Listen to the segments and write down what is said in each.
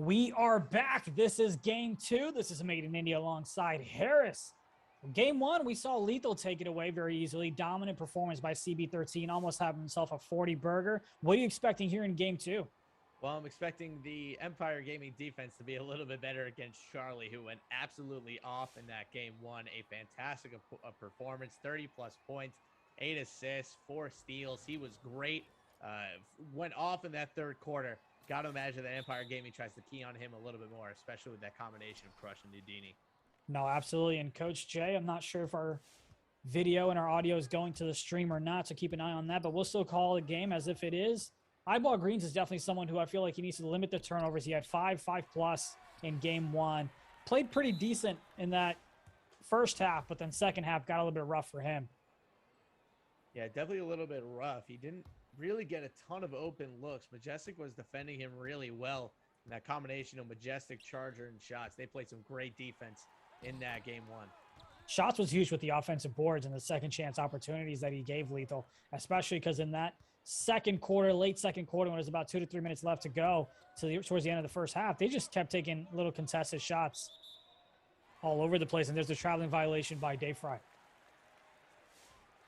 We are back. This is game two. This is Made in India alongside Harris. Game one, we saw Lethal take it away very easily. Dominant performance by CB13, almost having himself a 40 burger. What are you expecting here in game two? Well, I'm expecting the Empire Gaming defense to be a little bit better against Charlie, who went absolutely off in that game one. A fantastic performance, 30-plus points, 8 assists, 4 steals. He was great. Went off in that third quarter. Got to imagine that Empire Gaming tries to key on him a little bit more, especially with that combination of Crush and Nudini. No, absolutely. And Coach Jay, I'm not sure if our video and our audio is going to the stream or not, so keep an eye on that. But we'll still call the game as if it is. Eyeball Greens is definitely someone who I feel like he needs to limit the turnovers. He had 5+ in game one. Played pretty decent in that first half, but then second half got a little bit rough for him. Yeah, definitely a little bit rough. He didn't really get a ton of open looks. Majestic was defending him really well in that combination of Majestic, Charger, and Shots. They played some great defense in that game one. Shots was huge with the offensive boards and the second chance opportunities that he gave Lethal, especially because in that second quarter, late second quarter, when it was about 2 to 3 minutes left to go towards the end of the first half, they just kept taking little contested shots all over the place. And there's a traveling violation by Dayfri.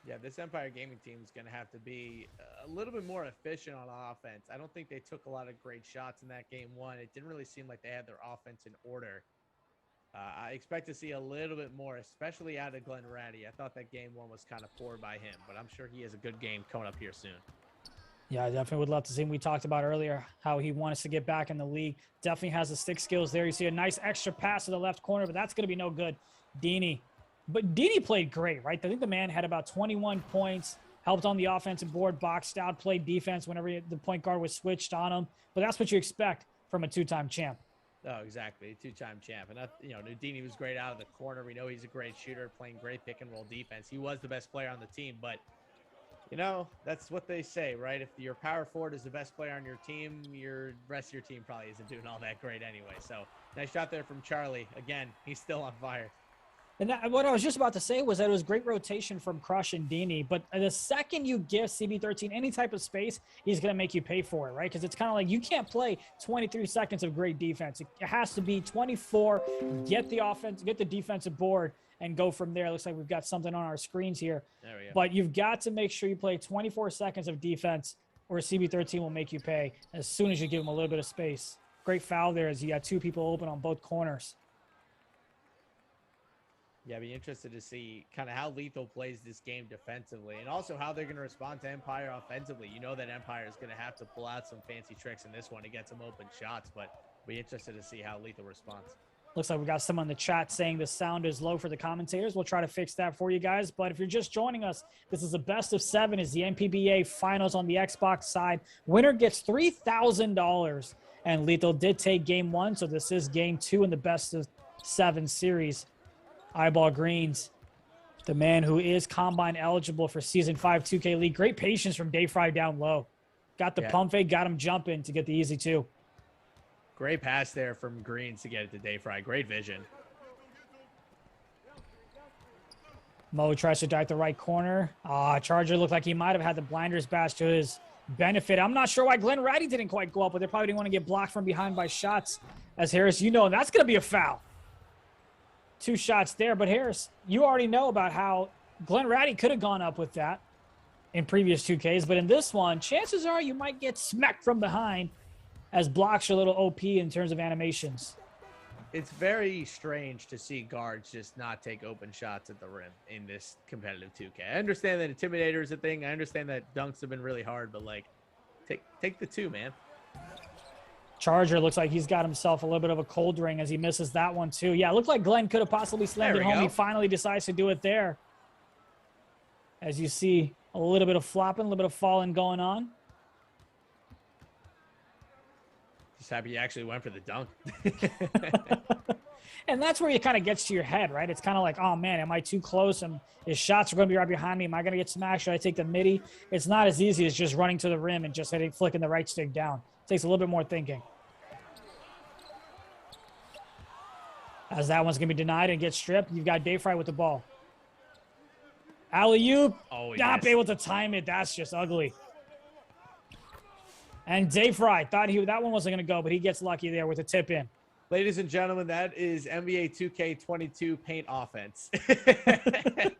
Yeah, this Empire Gaming team is going to have to be a little bit more efficient on offense. I don't think they took a lot of great shots in that game one. It didn't really seem like they had their offense in order. I expect to see a little bit more, especially out of Glenn Ratty. I thought that game one was kind of poor by him, but I'm sure he has a good game coming up here soon. Yeah, I definitely would love to see him. We talked about earlier how he wants to get back in the league. Definitely has the stick skills there. You see a nice extra pass to the left corner, but that's going to be no good. Dini. But Dini played great, right? I think the man had about 21 points, helped on the offensive board, boxed out, played defense whenever the point guard was switched on him. But that's what you expect from a two-time champ. Oh, exactly. Two-time champ. And, Nudini was great out of the corner. We know he's a great shooter, playing great pick-and-roll defense. He was the best player on the team, but that's what they say, right? If your power forward is the best player on your team, your rest of your team probably isn't doing all that great anyway. So nice shot there from Charlie. Again, he's still on fire. And what I was just about to say was that it was great rotation from Crush and Dini. But the second you give CB13 any type of space, he's going to make you pay for it, right? Because it's kind of like you can't play 23 seconds of great defense. It has to be 24, get the offense, get the defensive board, and go from there. It looks like we've got something on our screens here. There we go. But you've got to make sure you play 24 seconds of defense or CB13 will make you pay as soon as you give him a little bit of space. Great foul there as you got two people open on both corners. Yeah, I'd be interested to see kind of how Lethal plays this game defensively and also how they're going to respond to Empire offensively. You know that Empire is going to have to pull out some fancy tricks in this one to get some open shots, but be interested to see how Lethal responds. Looks like we got someone in the chat saying the sound is low for the commentators. We'll try to fix that for you guys. But if you're just joining us, this is a best of 7 is the Mpba finals on the Xbox side. Winner gets $3,000. And Lethal did take game 1, so this is game 2 in the best of 7 series. Eyeball Greens, the man who is Combine eligible for Season 5 2K League. Great patience from Dayfri down low. Got the pump fake, got him jumping to get the easy 2. Great pass there from Greens to get it to Dayfri. Great vision. Mo tries to dive the right corner. Charger looked like he might have had the blinders bash to his benefit. I'm not sure why Glenn Ratty didn't quite go up, but they probably didn't want to get blocked from behind by Shots. As Harris, that's going to be a foul. 2 shots there, but Harris, you already know about how Glenn Ratty could have gone up with that in previous 2Ks, but in this one, chances are you might get smacked from behind as blocks are a little OP in terms of animations. It's very strange to see guards just not take open shots at the rim in this competitive 2K. I understand that Intimidator is a thing. I understand that dunks have been really hard, but take the 2, man. Charger looks like he's got himself a little bit of a cold ring as he misses that one too. Yeah, it looked like Glenn could have possibly slammed it home. He finally decides to do it there. As you see a little bit of flopping, a little bit of falling going on. Just happy he actually went for the dunk. And that's where it kind of gets to your head, right? It's kind of like, oh man, am I too close? And his shots are going to be right behind me. Am I going to get smashed? Should I take the midi? It's not as easy as just running to the rim and just flicking the right stick down. It takes a little bit more thinking. As that one's going to be denied and gets stripped, you've got Dayfri with the ball. Alley-oop. Oh, Not able to time it. That's just ugly. And Dayfri thought that one wasn't going to go, but he gets lucky there with a tip in. Ladies and gentlemen, that is NBA 2K22 paint offense.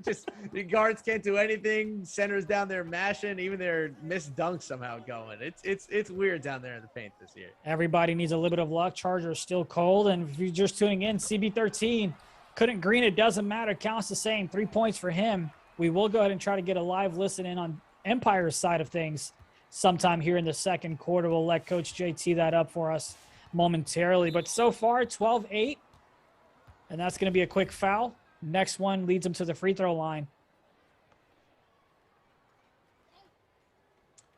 Just the guards can't do anything. Centers down there mashing, even their missed dunks somehow going. It's weird down there in the paint this year. Everybody needs a little bit of luck. Chargers still cold, and if you're just tuning in, CB13 couldn't green. It doesn't matter. Counts the same. 3 points for him. We will go ahead and try to get a live listen in on Empire's side of things sometime here in the second quarter. We'll let Coach J tee that up for us momentarily. But so far, 12-8, and that's going to be a quick foul. Next one leads him to the free throw line.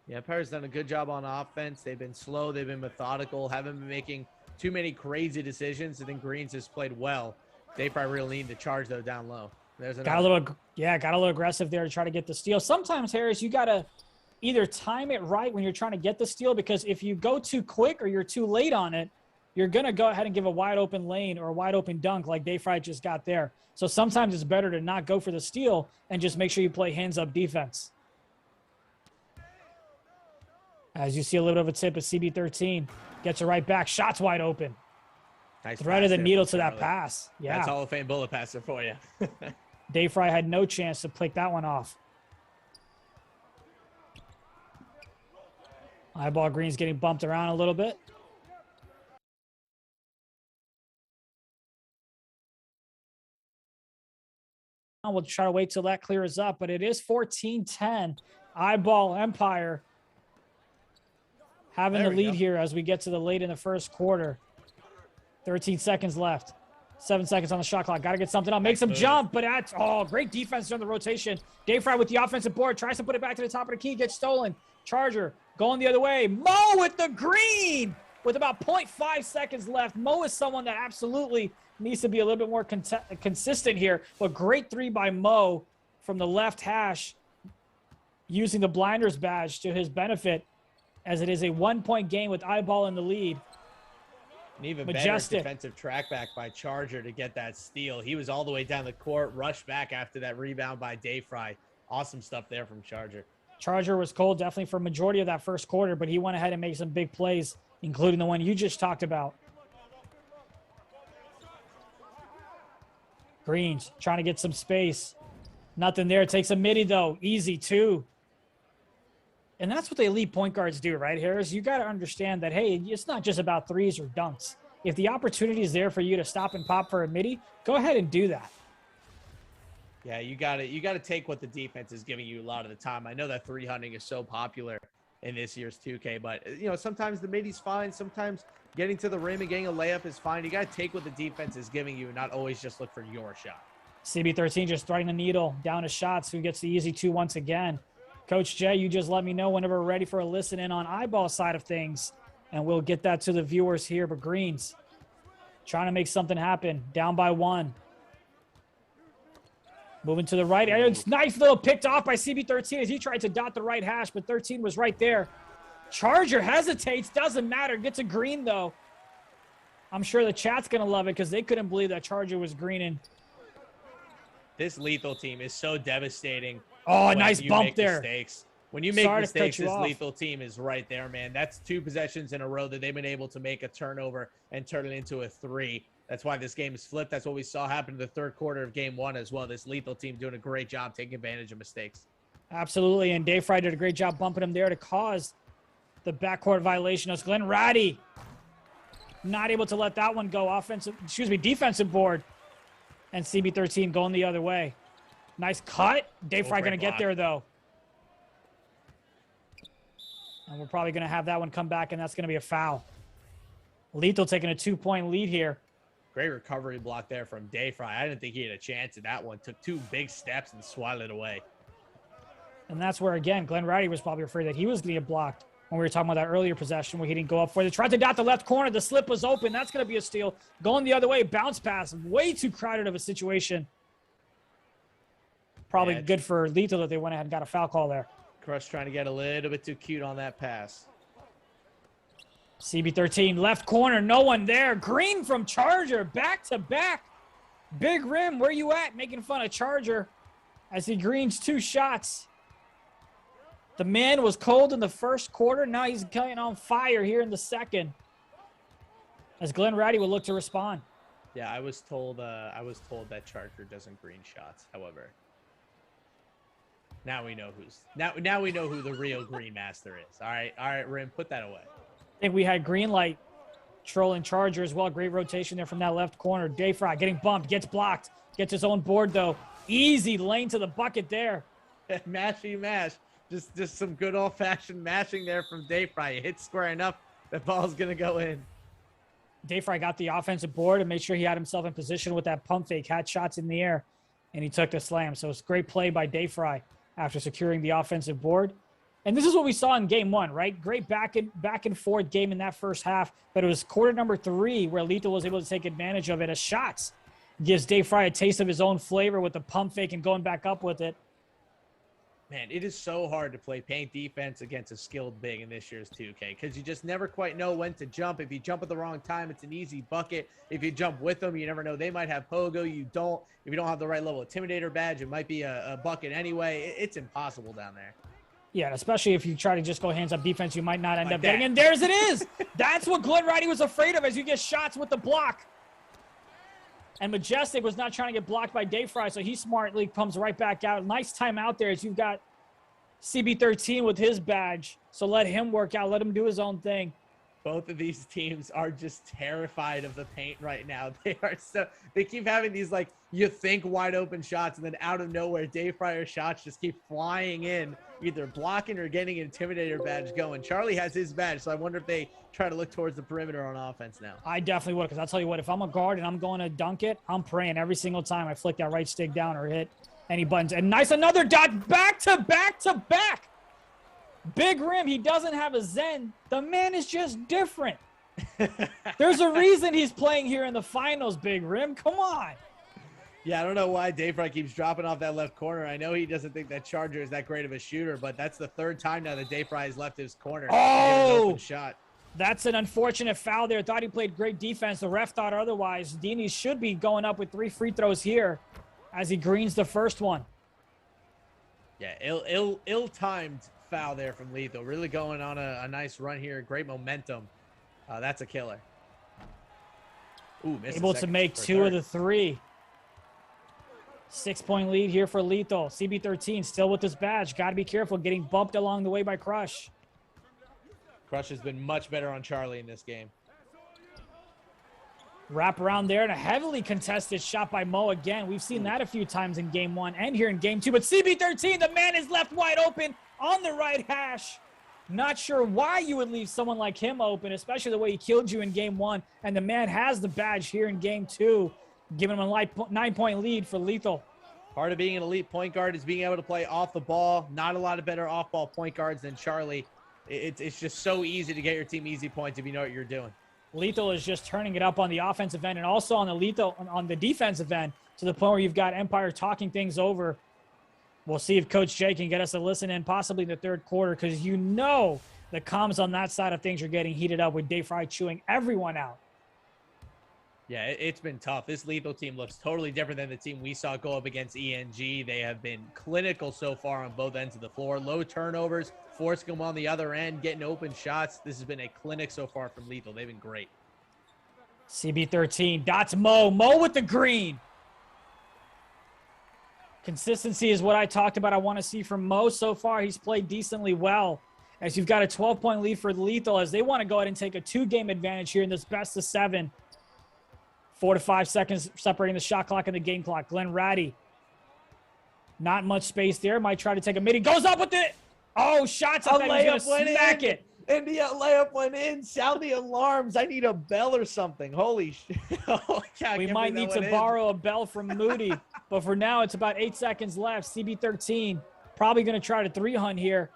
Yeah, Empire's done a good job on offense. They've been slow. They've been methodical. Haven't been making too many crazy decisions. I think Greens has played well. They probably really need to charge, though, down low. Got a little aggressive there to try to get the steal. Sometimes, Harris, you got to either time it right when you're trying to get the steal, because if you go too quick or you're too late on it, you're going to go ahead and give a wide open lane or a wide open dunk like Dayfri just got there. So sometimes it's better to not go for the steal and just make sure you play hands up defense. As you see a little bit of a tip of CB13. Gets it right back. Shots wide open. Nice threaded the needle to that pass. Yeah. That's Hall of Fame bullet passer for you. Dayfri had no chance to pick that one off. Eyeball Green's getting bumped around a little bit. We'll try to wait till that clears up, but it is 14-10. Eyeball Empire having the lead here as we get to the late in the first quarter. 13 seconds left. 7 seconds on the shot clock. Got to get something up. Makes him jump, but great defense during the rotation. Dayfri with the offensive board. Tries to put it back to the top of the key. Gets stolen. Charger going the other way. Mo with the green with about 0.5 seconds left. Mo is someone that absolutely needs to be a little bit more consistent here. But great three by Mo from the left hash, using the blinders badge to his benefit, as it is a 1-point game with Eyeball in the lead. An even better defensive track back by Charger to get that steal. He was all the way down the court, rushed back after that rebound by Dayfri. Awesome stuff there from Charger. Charger was cold definitely for a majority of that first quarter, but he went ahead and made some big plays, including the one you just talked about. Greens trying to get some space. Nothing there. Takes a midi, though. Easy, too. And that's what the elite point guards do, right, Harris? You got to understand that, hey, it's not just about threes or dunks. If the opportunity is there for you to stop and pop for a midi, go ahead and do that. Yeah, you got to take what the defense is giving you a lot of the time. I know that three hunting is so popular in this year's 2K, but sometimes the midi's fine. Sometimes getting to the rim and getting a layup is fine. You got to take what the defense is giving you, not always just look for your shot. CB13 just threading the needle down to shots. Who gets the easy two once again? Coach Jay, you just let me know whenever we're ready for a listen in on Eyeball side of things, and we'll get that to the viewers here. But Greens trying to make something happen. Down by 1. Moving to the right. It's nice little picked off by CB13 as he tried to dot the right hash, but 13 was right there. Charger hesitates. Doesn't matter. Gets a green, though. I'm sure the chat's going to love it because they couldn't believe that Charger was greening. This lethal team is so devastating. Oh, nice bump there. Mistakes. When you make mistakes, this lethal team is right there, man. That's 2 possessions in a row that they've been able to make a turnover and turn it into a 3. That's why this game is flipped. That's what we saw happen in the third quarter of game 1 as well. This lethal team doing a great job taking advantage of mistakes. Absolutely, and Dayfri did a great job bumping him there to cause the backcourt violation. It's Glenn Ratty not able to let that one go. Defensive board. And CB13 going the other way. Nice cut. Dayfri going to get there, though. And we're probably going to have that one come back, and that's going to be a foul. Lethal taking a 2-point lead here. Great recovery block there from Dayfri. I didn't think he had a chance in that one. Took 2 big steps and swatted it away. And that's where, again, Glenn Ratty was probably afraid that he was going to get blocked when we were talking about that earlier possession where he didn't go up for it. They tried to dot the left corner. The slip was open. That's going to be a steal. Going the other way. Bounce pass. Way too crowded of a situation. Probably good for Lethal that they went ahead and got a foul call there. Crush trying to get a little bit too cute on that pass. CB13, left corner. No one there. Green from Charger. Back to back. Big rim. Where you at? Making fun of Charger as he greens 2 shots. The man was cold in the first quarter. Now he's coming on fire here in the second. As Glenn Ratty will look to respond. Yeah, I was told that Charger doesn't green shots. However, now we know now we know who the real green master is. All right, Rim, put that away. I think we had green light trolling Charger as well. Great rotation there from that left corner. Dayfri getting bumped, gets blocked, gets his own board though. Easy lane to the bucket there. Mashy mash. Just some good old-fashioned mashing there from Dayfri. Hit square enough, the ball's going to go in. Dayfri got the offensive board and made sure he had himself in position with that pump fake, had shots in the air, and he took the slam. So it's great play by Dayfri after securing the offensive board. And this is what we saw in game one, right? Great back and forth game in that first half, but it was quarter number 3 where Lethal was able to take advantage of it as shots. Gives Dayfri a taste of his own flavor with the pump fake and going back up with it. Man, it is so hard to play paint defense against a skilled big in this year's 2K because you just never quite know when to jump. If you jump at the wrong time, it's an easy bucket. If you jump with them, you never know. They might have pogo. You don't. If you don't have the right level intimidator badge, it might be a bucket anyway. It's impossible down there. Yeah, especially if you try to just go hands-up defense, you might not end up getting. And there's it is. That's what Glenn Ratty was afraid of as you get shots with the block. And Majestic was not trying to get blocked by Dayfri, so he smartly comes right back out. Nice timeout there as you've got CB13 with his badge. So let him work out. Let him do his own thing. Both of these teams are just terrified of the paint right now. They keep having these, like, you think wide open shots, and then out of nowhere, Dayfri shots just keep flying in, either blocking or getting an intimidator badge going. Charlie has his badge, so I wonder if they try to look towards the perimeter on offense now. I definitely would, because I'll tell you what, if I'm a guard and I'm going to dunk it, I'm praying every single time I flick that right stick down or hit any buttons. And nice, another dot, back to back to back. Big Rim, he doesn't have a Zen. The man is just different. There's a reason he's playing here in the finals, Big Rim. Come on. Yeah, I don't know why Dayfri keeps dropping off that left corner. I know he doesn't think that Charger is that great of a shooter, but that's the third time now that Dayfri has left his corner. Oh, open shot. That's an unfortunate foul there. Thought he played great defense. The ref thought otherwise. Dini should be going up with 3 free throws here as he greens the first one. Yeah, ill-timed foul there from Lethal. Really going on a nice run here. Great momentum. That's a killer. Ooh, able to make 2 of the 3. 6-point lead here for Lethal. CB13 still with his badge. Got to be careful getting bumped along the way by Crush. Crush has been much better on Charlie in this game. Wrap around there and a heavily contested shot by Mo again. We've seen that a few times in game 1 and here in game 2. But CB13, the man is left wide open on the right hash. Not sure why you would leave someone like him open, especially the way he killed you in game 1. And the man has the badge here in game 2, giving him a 9-point lead for Lethal. Part of being an elite point guard is being able to play off the ball. Not a lot of better off-ball point guards than Charlie. It's just so easy to get your team easy points if you know what you're doing. Lethal is just turning it up on the offensive end and also on the defensive end to the point where you've got Empire talking things over. We'll see if Coach Jay can get us to listen in possibly in the third quarter, because you know the comms on that side of things are getting heated up with Dayfri chewing everyone out. Yeah, it's been tough. This Lethal team looks totally different than the team we saw go up against ENG. They have been clinical so far on both ends of the floor. Low turnovers, forcing them on the other end, getting open shots. This has been a clinic so far from Lethal. They've been great. CB13 dots Mo. Mo with the green. Consistency is what I talked about. I want to see from Mo so far. He's played decently well. As you've got a 12-point lead for Lethal as they want to go ahead and take a 2-game advantage here in this best of 7. 4 to 5 seconds separating the shot clock and the game clock. Glenn Ratty. Not much space there. Might try to take a mid. He goes up with it. Oh, shots up there. He's going to smack it. And the layup went in. Sound the alarms. I need a bell or something. Holy shit. Oh, we might need to borrow a bell from Moody. But for now, it's about 8 seconds left. CB13 probably going to try to 3-hunt here.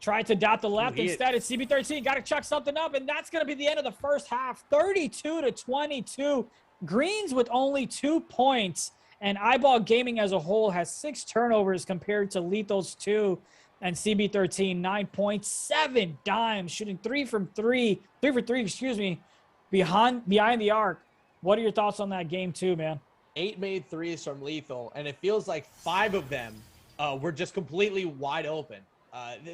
Tried to dot the left. Instead, it's CB13. Got to chuck something up, and that's going to be the end of the first half. 32-22. Greens with only 2 points. And Eyeball Gaming as a whole has 6 turnovers compared to Lethal's 2. And CB13, 9.7 dimes, shooting 3 for 3, excuse me, behind the arc. What are your thoughts on that game 2, man? 8 made threes from Lethal, and it feels like 5 of them were just completely wide open.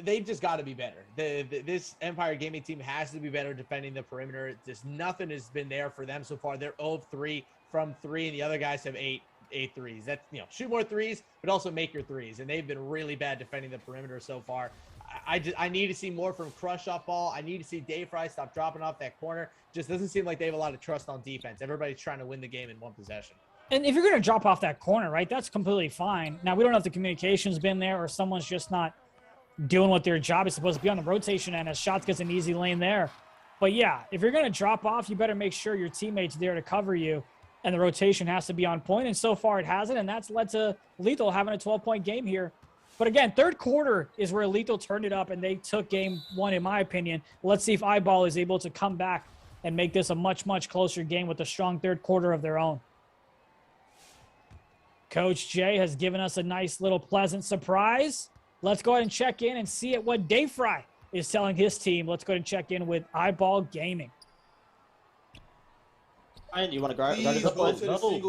They've just got to be better. This Empire Gaming team has to be better defending the perimeter. Just nothing has been there for them so far. They're 0-3 from 3, and the other guys have 8 threes. That's, shoot more threes, but also make your threes. And they've been really bad defending the perimeter so far. I need to see more from Crush Up Ball. I need to see Dayfri stop dropping off that corner. Just doesn't seem like they have a lot of trust on defense. Everybody's trying to win the game in one possession. And if you're going to drop off that corner, right, that's completely fine. Now, we don't know if the communication's been there or someone's just not doing what their job is supposed to be on the rotation end as Shots gets an easy lane there. But yeah, if you're going to drop off, you better make sure your teammate's there to cover you, and the rotation has to be on point. And so far it hasn't, and that's led to Lethal having a 12-point game here. But again, third quarter is where Lethal turned it up, and they took game one, in my opinion. Let's see if Eyeball is able to come back and make this a much, much closer game with a strong third quarter of their own. Coach Jay has given us a nice little pleasant surprise. Let's go ahead and check in and see what Dayfri is telling his team. Let's go ahead and check in with Eyeball Gaming. Ryan, you want to guard it?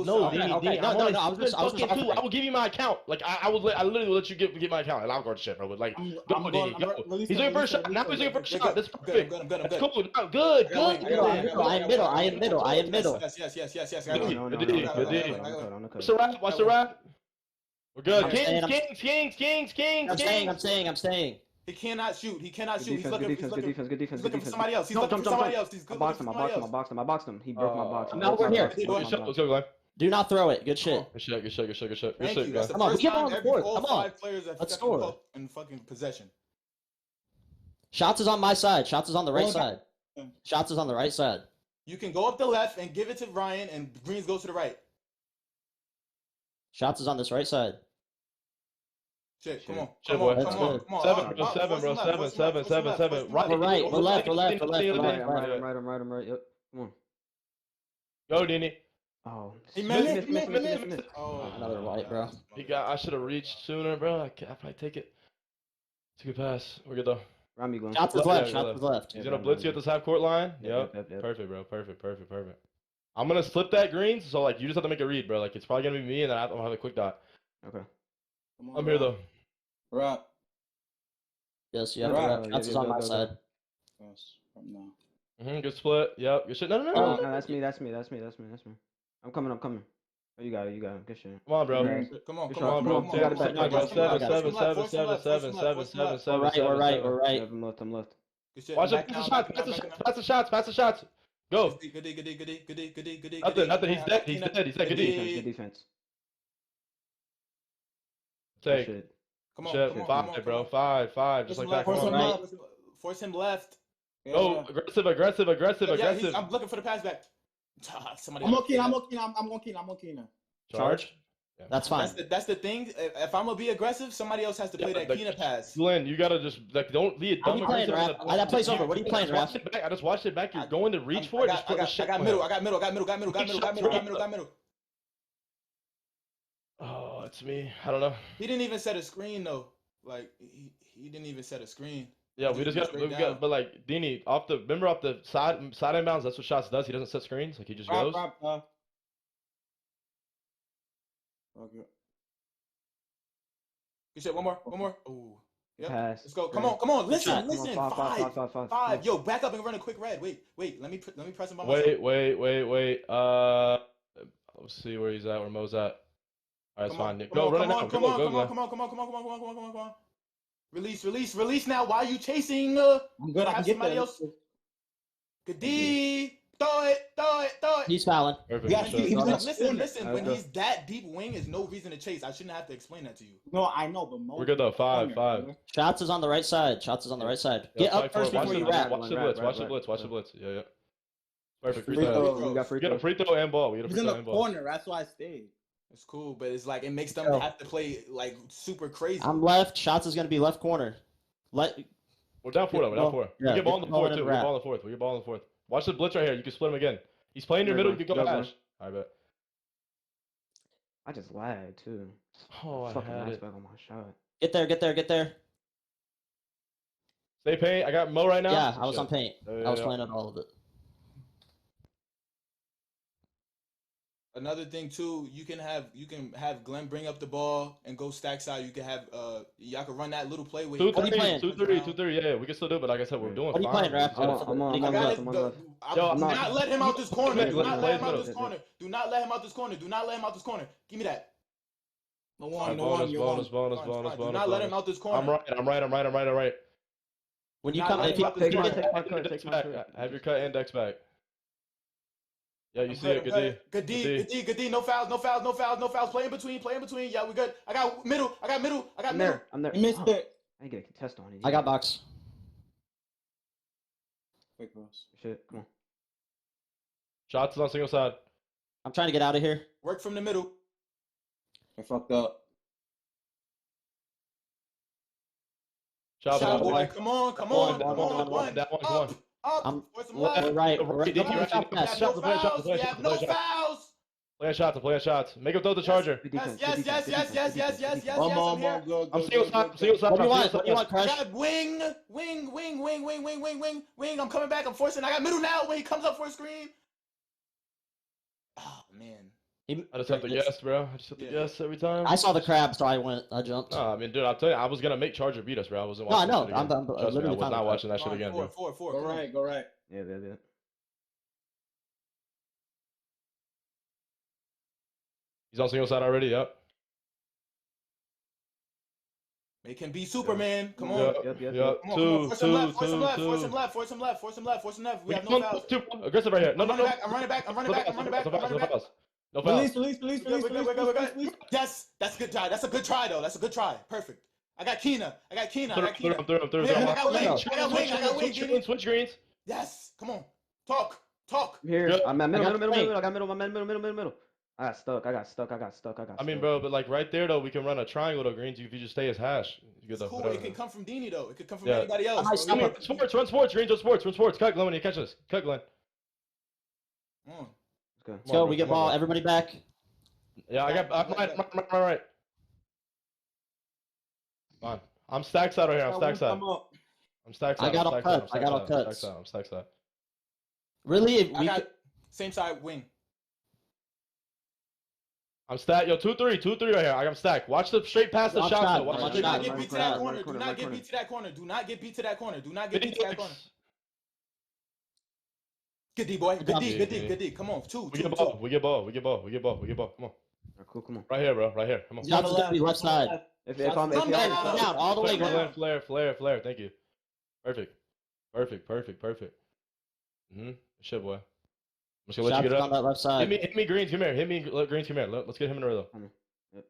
No. Okay. I will give you my account. Like I literally will let you get my account, and I'll guard shit, bro. But like, go. He's doing first shot. Now he's doing first shot. That's perfect. I'm good. That's cool. No, good. I am middle. Yes. Good D. Watch the rap. Watch the rap. We're good. Kings. I'm saying. He cannot shoot. He's Good defense. looking for somebody else. He's looking for somebody else. He's I boxed him. He broke my box. Now we're here. Let's go, Glenn. Do not throw it. Good shit. Good shit. Thank you. That's the Come on, first get time on the every board. all Come on. 5 players have Let's stepped score. in fucking possession. Shots is on my side. Shots is on the right side. Shots is on the right side. You can go up the left and give it to Ryan, and Greens go to the right. Shots is on this right side. Shit, come on. Shit, boy. That's good. 7, bro. 7. We're right. We're left. Right. I'm right. Yep. Come on. Go, Dini. Oh. He Missed. missed. Oh, Another white, bro. I should have reached sooner, bro. I probably take it. It's a good pass. We're good though. Rami Glenn. Shots is left. Shots is left. He's gonna blitz you at this half court line. Yep. Perfect, bro. Perfect. I'm gonna slip that Greens, so like you just have to make a read, bro. Like it's probably gonna be me, and then I'll have a quick dot. Okay. I'm here though. Right. Yes, you have to wrap. Shots is on my side. No. Good split. Yep. Good shit. No. No, that's me. I'm coming. Oh, you got it. Good shit. Come on, bro. Okay. Come on, bro. You got it back. 7. We're right. I'm left. Good shit. Watch it. Pass the shots. Go. Good D. Nothing. He's dead. Good D. Good defense. Take. Shit. Come on. Shit. Come on. 5, bro. 5. Just like that. Force Come him on. left. Force him left. Go. Aggressive. I'm looking for the pass back. Somebody I'm okay. I'm Keena. Charge. Yeah. That's fine. That's the thing. If I'm gonna be aggressive, somebody else has to play that Keena pass. Glenn, you gotta just like don't be a What are dumb you playing, aggressive. Raph? That play's over. What are you playing, Raph? I just watched it back. You're going to reach for it. I got middle. Oh, it's me. I don't know. He didn't even set a screen though. Like he didn't even set a screen. Yeah, we got, but like Dini off the side inbounds. That's what Shots does. He doesn't set screens. Like he just goes. Okay. Good shit. One more. Ooh. Yep. Pass. Let's go. Come on. Listen. Five. Yo, back up and run a quick red. Wait. Let me press him by Wait. myself. Let's see where he's at. Where Mo's at. All right, it's fine. Come Run it now. Come on. Release now. Why are you chasing? I'm good. I can have get somebody there. else. Good D. Throw it. He's fouling. Perfect. Yeah, Good shot. Listen. When he's that deep wing, there's no reason to chase. I shouldn't have to explain that to you. No, I know, but We're good though. 5. Shots is on the right side. Get up first before you wrap. Watch the blitz. Yeah. Perfect. Free Free throw. throw. We got free We got a throw. free throw and ball. He's in the corner. That's why I stayed. It's cool, but it's like it makes them have to play like super crazy. I'm left. Shots is gonna be left corner. We're down 4 though. We're down 4. Yeah, We get ball in the fourth and too. We get ball in the fourth. Watch the blitz right here. You can split him again. He's playing your middle. You can go Ash. I bet. I just lagged too. Oh, I Fucking had nice it. back on my shot. Get there. Stay paint. I got Mo right now. Yeah, I was on paint. Yeah. I was playing on all of it. Another thing too, you can have Glenn bring up the ball and go stack side. You can have y'all can run that little play with 2-3, 2-3. Yeah, we can still do it, but like I said, we're doing What are you fine. playing, Rap? I'm on I got left. it. I'm on left. Do not let him out this corner. Do not let him out Middle. this corner. Do not let him out this corner. Do not let him out this corner. Give me that. No one, Bonus. Do not let him out this corner. I'm right. When you Not come, letting if you, him out Take this my corner. take my cut. Have your cut index back. Yeah, you see it, good D. Good D. No fouls. Play in between. Yeah, we good. I got middle. I'm there. You missed it. I ain't get a contest on it. I got box. Quick cross. Shit, come on. Shots is on single side. I'm trying to get out of here. Work from the middle. I fucked up. Shots Shot on boy. Come on. That one's one. For some left. Right. Right, Come on, right, stop We that. have no fouls. We have no fouls. Play shots. Make him throw the charger. Good defense. Yes. Mom, I'm here. good. I'm single side. What do you want? I Crush? got wing. I'm coming back. I'm forcing. I got middle now when he comes up for a screen. Oh man. I just have to guess, bro. I just have to guess every time. I saw the crab, so I jumped. No, I mean, dude, I'll tell you, I was gonna make Charger beat us, bro. I wasn't No, I watching know. that shit again. I'm Trust me, I literally was fine not with watching that shit again, bro. Four. Go right. Yeah. He's on single side already, yep. It can be Superman. Come on. Yep. Yep. Come on. Force him left. We have no fouls. Too aggressive right here. No. I'm running back. No fouls. Release. Yes, that's a good try. That's a good try, though. That's a good try. Perfect. I got Keena. Through. I got wing. Switch greens. Yes. Come on. Talk. I'm here. Yep. I'm at I got middle. the I got middle. I got stuck. I mean, bro, but like right there though, we can run a triangle though, greens. If you just stay as hash, you get the Cool. whatever. It can come from Dini, though. It could come from Yeah. anybody else. I mean, run sports, greens, run sports. Cut Glenn when you catch us. Cut Glenn. Come on. Let's go. We get ball. Everybody back. Yeah, I'm right. Fine. I'm stack side right here. I'm stack side. I got all cuts. I'm stack side. Really? If I we got could- same side wing. I'm stacked. Yo, 2-3 right here. I'm stacked. Watch the straight pass the One shot. shot, though. Watch one the Do straight not shot. get beat to that corner. Do not get beat to that corner. Do not get beat to that corner. Good D, boy. Good D. Come on. Two. We get ball. Come on. Cool, come on. Right here, bro. Right here. Come on. Shots is gonna be left side. If Come I'm down. Down, all the way down. Flare. Thank you. Perfect. Shit, boy. I'm just gonna let Shots you get on up. that left side. Hit me greens. Come here. Greens. Come here. Let's get him in the rhythm. Yep.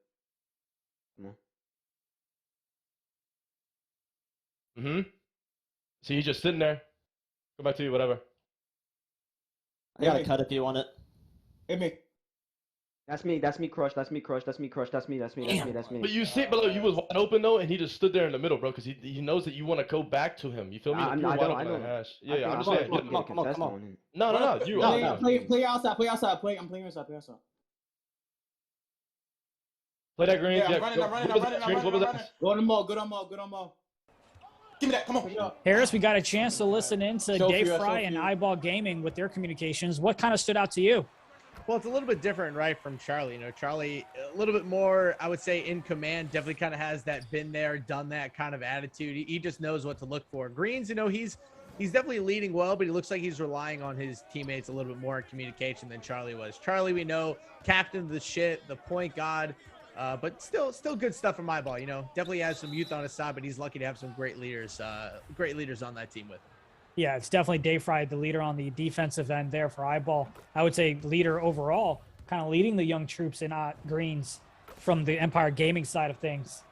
Come on. See, he's just sitting there. Go back to you. Whatever. I got a cut if you want it. Hit me. That's me, crush. That's me. But you see, but look, you was wide open though, and he just stood there in the middle, bro, because he knows that you want to go back to him. You feel me? I If you were know. wide I open know. on the hash. I Yeah, I'm just think saying. I'm Come on. No. You. No. Play outside. I'm playing inside. Play that green. Yeah, I'm running. What was that? Good on Mo. Give me that. Come on. Harris, we got a chance to listen into Sophia, Dayfri and Eyeball Gaming with their communications. What kind of stood out to you? Well, it's a little bit different, right, from Charlie. You know, Charlie, a little bit more, I would say, in command. Definitely kind of has that been there, done that kind of attitude. He just knows what to look for. Greens, you know, he's definitely leading well, but he looks like he's relying on his teammates a little bit more in communication than Charlie was. Charlie, we know, captain of the shit, the point god, but still good stuff from Eyeball. You know, definitely has some youth on his side, but he's lucky to have some great leaders on that team with him. Yeah, it's definitely Dayfri, the leader on the defensive end there for Eyeball. I would say leader overall, kind of leading the young troops in greens from the Empire Gaming side of things.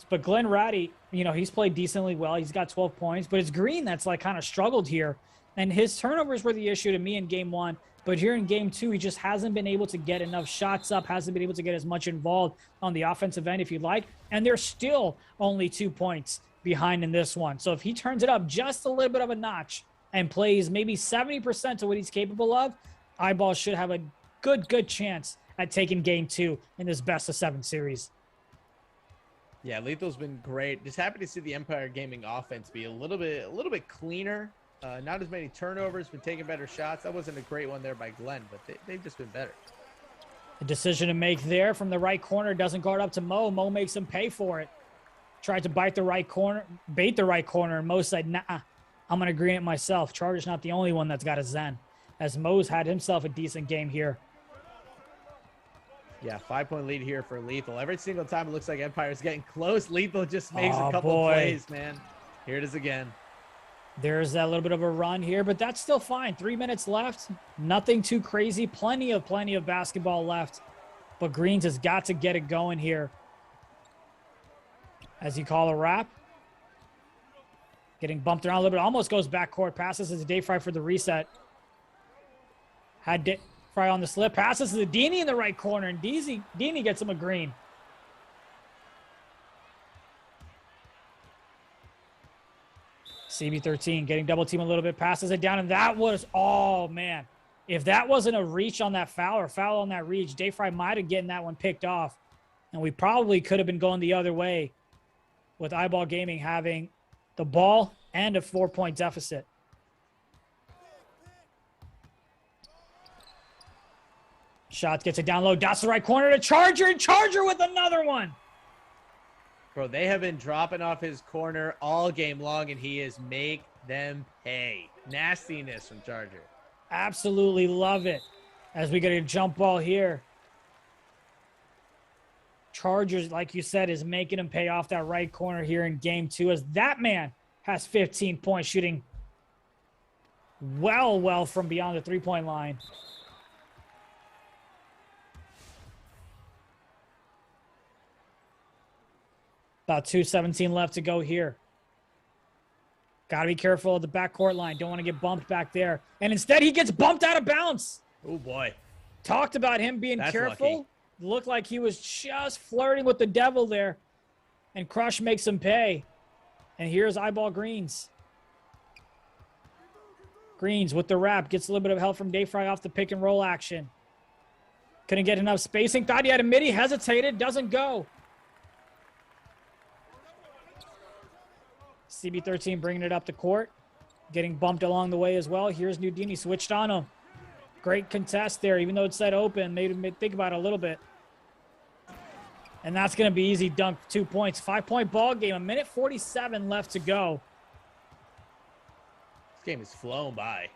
But Glenn Ratty, you know, he's played decently well. He's got 12 points, but it's Green that's like kind of struggled here. And his turnovers were the issue to me in game one. But here in game two, he just hasn't been able to get enough shots up, hasn't been able to get as much involved on the offensive end, if you'd like. And they're still only 2 points behind in this one. So if he turns it up just a little bit of a notch and plays maybe 70% of what he's capable of, Eyeball should have a good chance at taking game two in this best of 7 series. Yeah, Lethal's been great. Just happy to see the Empire Gaming offense be a little bit cleaner. Not as many turnovers, been taking better shots. That wasn't a great one there by Glenn, but they've just been better. A decision to make there from the right corner. Doesn't guard up to Mo. Mo makes him pay for it. Tried to bait the right corner. And Mo said, nah, I'm going to green it myself. Charger's not the only one that's got a Zen, as Mo's had himself a decent game here. Yeah, 5-point lead here for Lethal. Every single time it looks like Empire's getting close, Lethal just makes a couple plays, man. Here it is again. There's a little bit of a run here, but that's still fine. 3 minutes left. Nothing too crazy. Plenty of basketball left. But Greens has got to get it going here. As you call a wrap. Getting bumped around a little bit. Almost goes backcourt. Passes to Dayfri for the reset. Had Dayfri on the slip. Passes to the Dini in the right corner. And Dini gets him a green. CB13 getting double team a little bit, passes it down, and that was, oh man. If that wasn't a reach on that foul or foul on that reach, Dayfri might have gotten that one picked off. And we probably could have been going the other way with Eyeball Gaming having the ball and a 4-point deficit. Shots gets it down low, dots the right corner to Charger, and Charger with another one. Bro, they have been dropping off his corner all game long, and he is make them pay. Nastiness from Charger. Absolutely love it. As we get a jump ball here. Chargers, like you said, is making him pay off that right corner here in game 2, as that man has 15 points, shooting well from beyond the 3-point line. About 2:17 left to go here. Got to be careful of the backcourt line. Don't want to get bumped back there. And instead, he gets bumped out of bounds. Oh, boy. Talked about him being careful. Lucky. Looked like he was just flirting with the devil there. And Crush makes him pay. And here's Eyeball Greens. Greens with the wrap. Gets a little bit of help from Dayfri off the pick and roll action. Couldn't get enough spacing. Thought he had a midi. Hesitated. Doesn't go. CB13 bringing it up the court. Getting bumped along the way as well. Here's Nudini switched on him. Great contest there, even though it said open. Made him think about it a little bit. And that's going to be easy dunk, 2 points. 5-point ball game. 1:47 left to go. This game is flown by.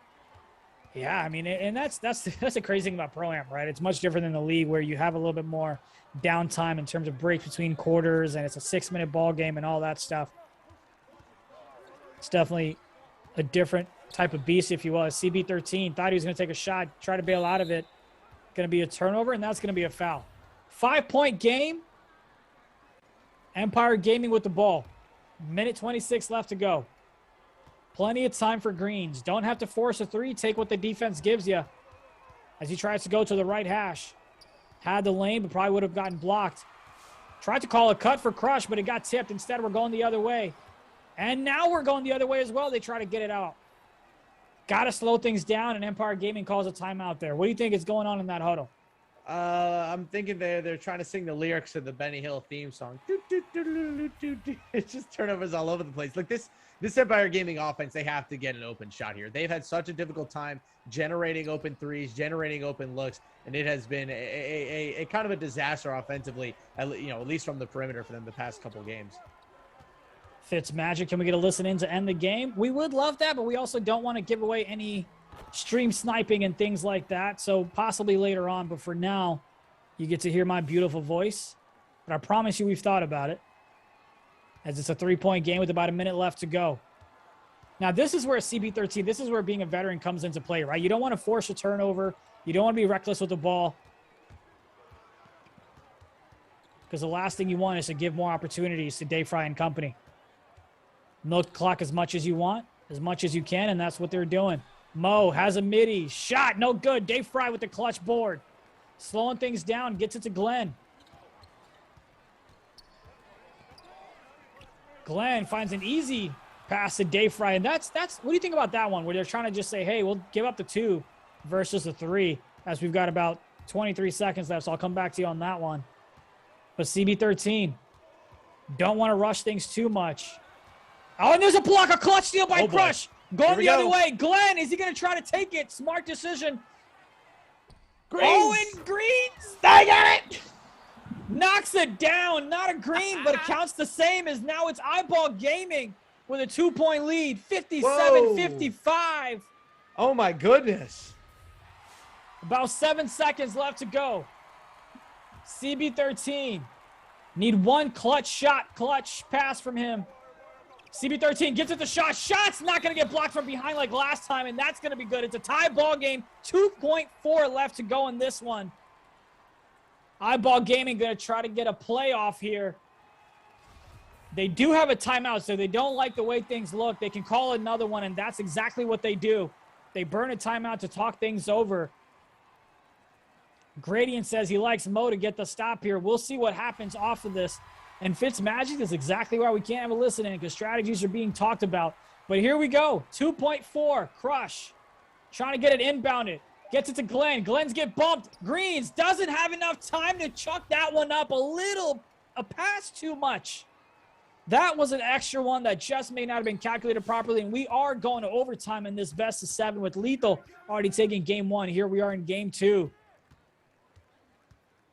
Yeah, I mean, and that's the crazy thing about Proam, right? It's much different than the league where you have a little bit more downtime in terms of breaks between quarters, and it's a 6-minute ball game and all that stuff. It's definitely a different type of beast, if you will. CB13 thought he was going to take a shot, try to bail out of it. Going to be a turnover, and that's going to be a foul. 5-point game. Empire Gaming with the ball. 1:26 left to go. Plenty of time for Greens. Don't have to force a three. Take what the defense gives you. As he tries to go to the right hash. Had the lane, but probably would have gotten blocked. Tried to call a cut for Crush, but it got tipped. Instead, we're going the other way. And now we're going the other way as well. They try to get it out. Got to slow things down, and Empire Gaming calls a timeout there. What do you think is going on in that huddle? I'm thinking they're trying to sing the lyrics of the Benny Hill theme song. It's just turnovers all over the place. Like this Empire Gaming offense, they have to get an open shot here. They've had such a difficult time generating open threes, generating open looks, and it has been a kind of a disaster offensively, at least from the perimeter for them the past couple games. Fitz Magic, can we get a listen in to end the game? We would love that, but we also don't want to give away any stream sniping and things like that, so possibly later on. But for now, you get to hear my beautiful voice. But I promise you we've thought about it, as it's a 3-point game with about a minute left to go. Now, this is where CB13, this is where being a veteran comes into play, right? You don't want to force a turnover. You don't want to be reckless with the ball, because the last thing you want is to give more opportunities to Dayfri and company. Milk the clock as much as you want, as much as you can, and that's what they're doing. Mo has a midi. Shot, no good. Dayfri with the clutch board. Slowing things down, gets it to Glenn. Glenn finds an easy pass to Dayfri, and that's what do you think about that one, where they're trying to just say, hey, we'll give up the 2 versus the 3, as we've got about 23 seconds left, so I'll come back to you on that one. But CB13, don't want to rush things too much. Oh, and there's a block, a clutch steal by Crush. Going the other way. Glenn, is he going to try to take it? Smart decision. Owen Greens, they get it! Knocks it down. Not a green, but it counts the same as now it's Eyeball Gaming with a 2-point lead, 57-55. Oh my goodness. About 7 seconds left to go. CB13. Need one clutch pass from him. CB13 gets it the shot. Shot's not going to get blocked from behind like last time, and that's going to be good. It's a tie ball game. 2.4 left to go in this one. Eyeball Gaming going to try to get a playoff here. They do have a timeout, so they don't like the way things look. They can call another one, and that's exactly what they do. They burn a timeout to talk things over. Gradient says he likes Mo to get the stop here. We'll see what happens off of this. And Fitzmagic is exactly why we can't have a listen in, because strategies are being talked about. But here we go. 2.4. Crush. Trying to get it inbounded. Gets it to Glenn. Glenn's get bumped. Greens doesn't have enough time to chuck that one up a pass too much. That was an extra one that just may not have been calculated properly. And we are going to overtime in this best of 7 with Lethal already taking game 1. Here we are in game 2.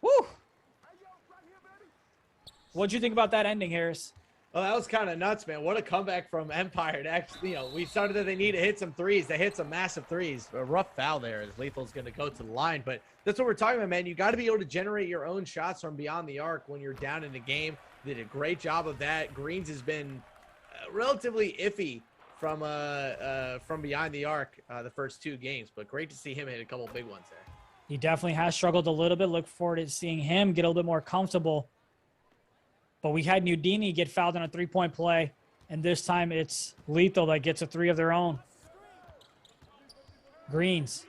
Woo! What'd you think about that ending, Harris? Well, that was kind of nuts, man. What a comeback from Empire. To actually, we started that they need to hit some threes. They hit some massive threes. A rough foul there as Lethal's going to go to the line. But that's what we're talking about, man. You got to be able to generate your own shots from beyond the arc when you're down in a game. Did a great job of that. Greens has been relatively iffy from behind the arc the first 2 games. But great to see him hit a couple big ones there. He definitely has struggled a little bit. Look forward to seeing him get a little bit more comfortable. But we had Nudini get fouled on a 3-point play, and this time it's Lethal that gets a 3 of their own. Greens.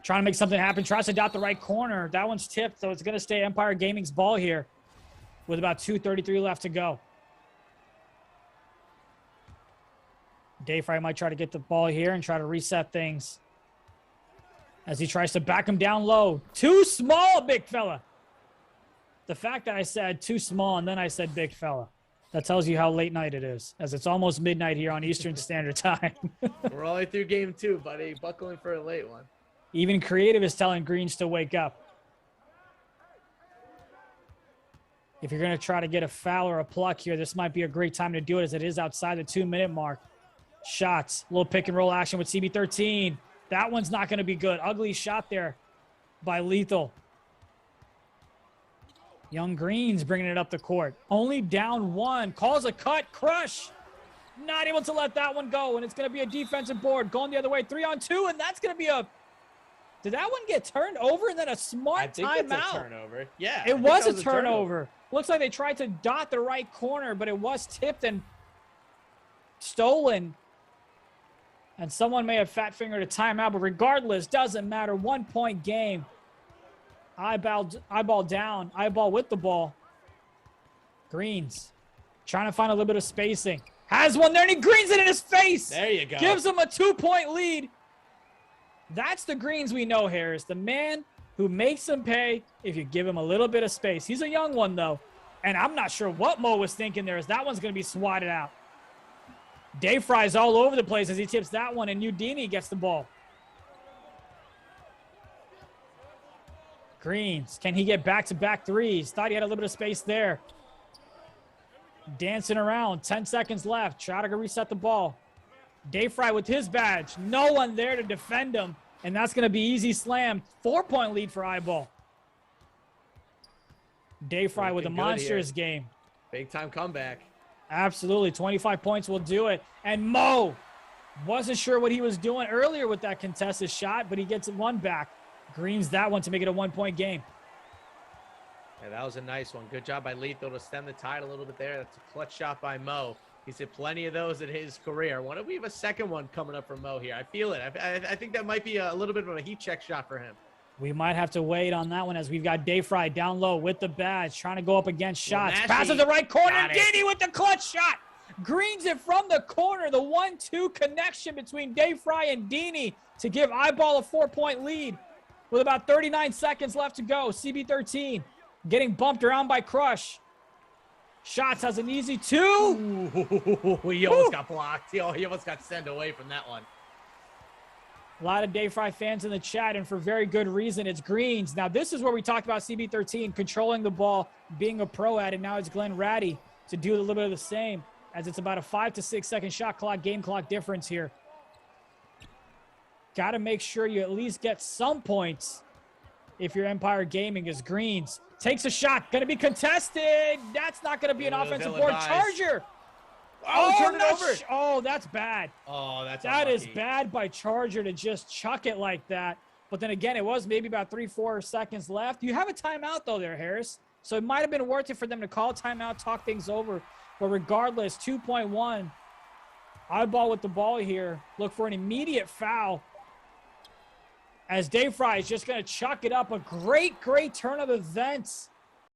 Trying to make something happen. Tries to dot the right corner. That one's tipped, so it's going to stay Empire Gaming's ball here with about 2:33 left to go. Dayfri might try to get the ball here and try to reset things as he tries to back him down low. Too small, big fella. The fact that I said too small and then I said big fella, that tells you how late night it is, as it's almost midnight here on Eastern Standard Time. We're only through game 2, buddy. Buckling for a late one. Even Creative is telling Greens to wake up. If you're going to try to get a foul or a pluck here, this might be a great time to do it, as it is outside the 2-minute mark. Shots, little pick and roll action with CB13. That one's not going to be good. Ugly shot there by Lethal. Young Greens bringing it up the court. Only down 1. Calls a cut. Crush. Not able to let that one go. And it's going to be a defensive board. Going the other way. 3-on-2. And that's going to be a... Did that one get turned over and then a smart timeout? I think it's a turnover. Yeah. It was a turnover. Looks like they tried to dot the right corner, but it was tipped and stolen. And someone may have fat-fingered a timeout. But regardless, doesn't matter. 1-point game. Eyeball down. Eyeball with the ball. Greens. Trying to find a little bit of spacing. Has one there, and he greens it in his face. There you go. Gives him a 2-point lead. That's the Greens we know, Harris. The man who makes him pay if you give him a little bit of space. He's a young one, though. And I'm not sure what Mo was thinking there, as that one's going to be swatted out. Dayfri's all over the place as he tips that one, and Udini gets the ball. Greens, can he get back-to-back threes? Thought he had a little bit of space there. Dancing around, 10 seconds left. Try to reset the ball. Dayfri with his badge. No one there to defend him, and that's going to be easy slam. 4-point lead for Eyeball. Dayfri with a monstrous game. Big-time comeback. Absolutely. 25 points will do it. And Mo wasn't sure what he was doing earlier with that contested shot, but he gets one back. Greens that one to make it a 1-point game. Yeah, that was a nice one. Good job by Lethal to stem the tide a little bit there. That's a clutch shot by Mo. He's hit plenty of those in his career. Why don't we have a second one coming up from Mo here? I feel it. I think that might be a little bit of a heat check shot for him. We might have to wait on that one, as we've got Dayfri down low with the badge, trying to go up against shots. Passes the right corner. Diddy with the clutch shot. Greens it from the corner. The 1-2 connection between Dayfri and Dini to give Eyeball a 4-point lead with about 39 seconds left to go. CB13 getting bumped around by Crush. Shots has an easy 2. Ooh, he almost got blocked. He almost got sent away from that one. A lot of Dayfri fans in the chat, and for very good reason. It's greens. Now, this is where we talked about CB13 controlling the ball, being a pro at it. Now it's Glenn Ratty to do a little bit of the same, as it's about a 5 to 6 second shot clock, game clock difference here. Got to make sure you at least get some points if you're Empire Gaming. As greens takes a shot, going to be contested. That's not going to be an offensive board. Charger. Oh, turn it over. Oh, that's bad. Oh, that is bad by Charger to just chuck it like that. But then again, it was maybe about 3-4 seconds left. You have a timeout, though, there, Harris. So it might have been worth it for them to call timeout, talk things over. But regardless, 2.1. Eyeball with the ball here. Look for an immediate foul, as Dayfri is just going to chuck it up. A great, great turn of events